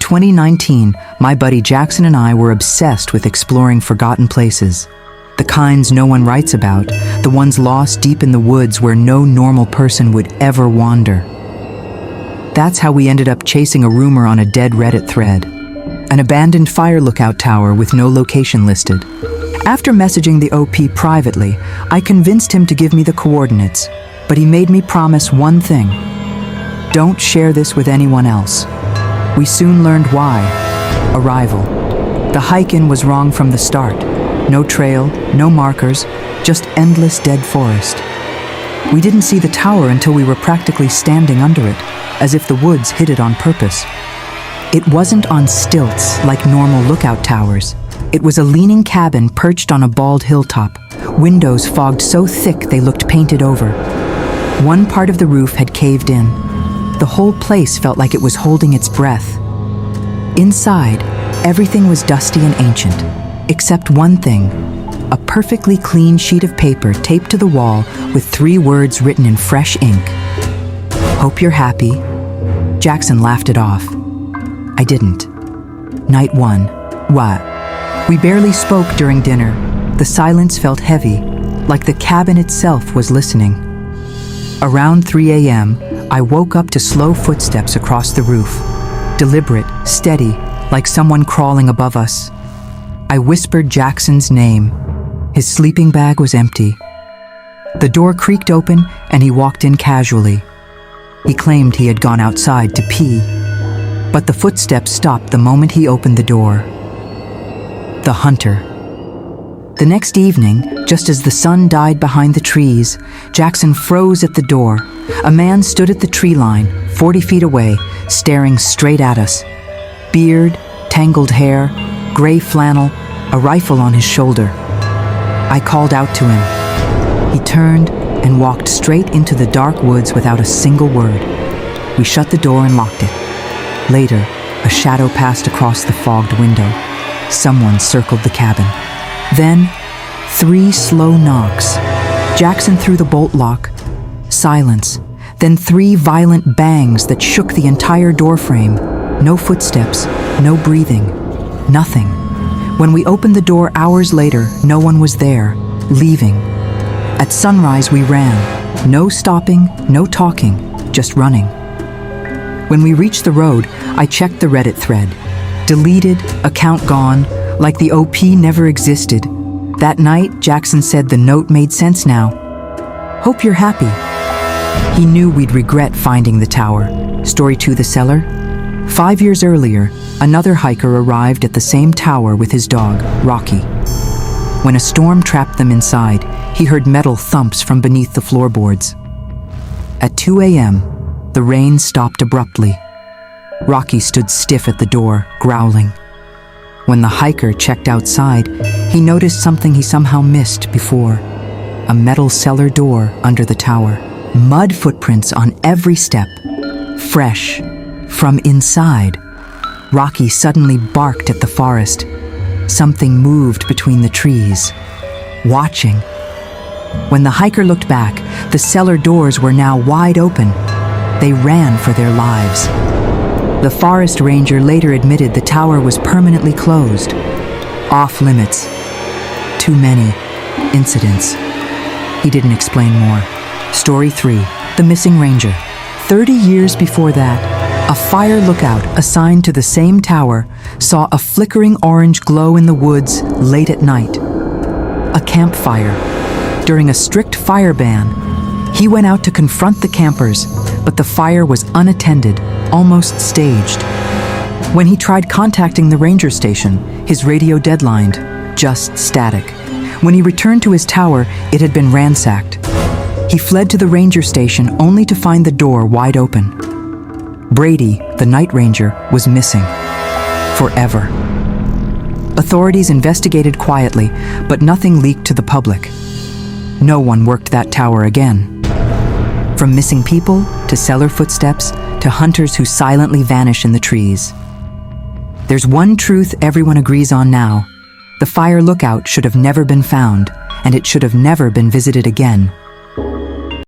2019, my buddy Jackson and I were obsessed with exploring forgotten places. The kinds no one writes about, the ones lost deep in the woods where no normal person would ever wander. That's how we ended up chasing a rumor on a dead Reddit thread. An abandoned fire lookout tower with no location listed. After messaging the OP privately, I convinced him to give me the coordinates, but he made me promise one thing. Don't share this with anyone else. We soon learned why. Arrival. The hike-in was wrong from the start. No trail, no markers, just endless dead forest. We didn't see the tower until we were practically standing under it, as if the woods hid it on purpose. It wasn't on stilts like normal lookout towers. It was a leaning cabin perched on a bald hilltop, windows fogged so thick they looked painted over. One part of the roof had caved in. The whole place felt like it was holding its breath. Inside, everything was dusty and ancient, except one thing, a perfectly clean sheet of paper taped to the wall with 3 words written in fresh ink. Hope you're happy. Jackson laughed it off. I didn't. Night 1. What? We barely spoke during dinner. The silence felt heavy, like the cabin itself was listening. Around 3 a.m., I woke up to slow footsteps across the roof. Deliberate, steady, like someone crawling above us. I whispered Jackson's name. His sleeping bag was empty. The door creaked open and he walked in casually. He claimed he had gone outside to pee, but the footsteps stopped the moment he opened the door. The hunter. The next evening, just as the sun died behind the trees, Jackson froze at the door. A man stood at the tree line, 40 feet away, staring straight at us. Beard, tangled hair, gray flannel, a rifle on his shoulder. I called out to him. He turned and walked straight into the dark woods without a single word. We shut the door and locked it. Later, a shadow passed across the fogged window. Someone circled the cabin. Then, 3 slow knocks. Jackson threw the bolt lock. Silence. Then 3 violent bangs that shook the entire doorframe. No footsteps, no breathing, nothing. When we opened the door hours later, no one was there, leaving. At sunrise, we ran. No stopping, no talking, just running. When we reached the road, I checked the Reddit thread. Deleted, account gone, like the OP never existed. That night, Jackson said the note made sense now. Hope you're happy. He knew we'd regret finding the tower. Story 2, the cellar. 5 years earlier, another hiker arrived at the same tower with his dog, Rocky. When a storm trapped them inside, he heard metal thumps from beneath the floorboards. At 2 a.m., the rain stopped abruptly. Rocky stood stiff at the door, growling. When the hiker checked outside, he noticed something he somehow missed before. A metal cellar door under the tower. Mud footprints on every step. Fresh. From inside. Rocky suddenly barked at the forest. Something moved between the trees. Watching. When the hiker looked back, the cellar doors were now wide open. They ran for their lives. The forest ranger later admitted the tower was permanently closed. Off limits. Too many incidents. He didn't explain more. Story 3, the missing ranger. 30 years before that, a fire lookout assigned to the same tower saw a flickering orange glow in the woods late at night. A campfire. During a strict fire ban, he went out to confront the campers, but the fire was unattended, almost staged. When he tried contacting the ranger station, his radio deadlined, just static. When he returned to his tower, it had been ransacked. He fled to the ranger station only to find the door wide open. Brady, the night ranger, was missing. Forever. Authorities investigated quietly, but nothing leaked to the public. No one worked that tower again. From missing people, to cellar footsteps, to hunters who silently vanish in the trees. There's one truth everyone agrees on now. The fire lookout should have never been found, and it should have never been visited again.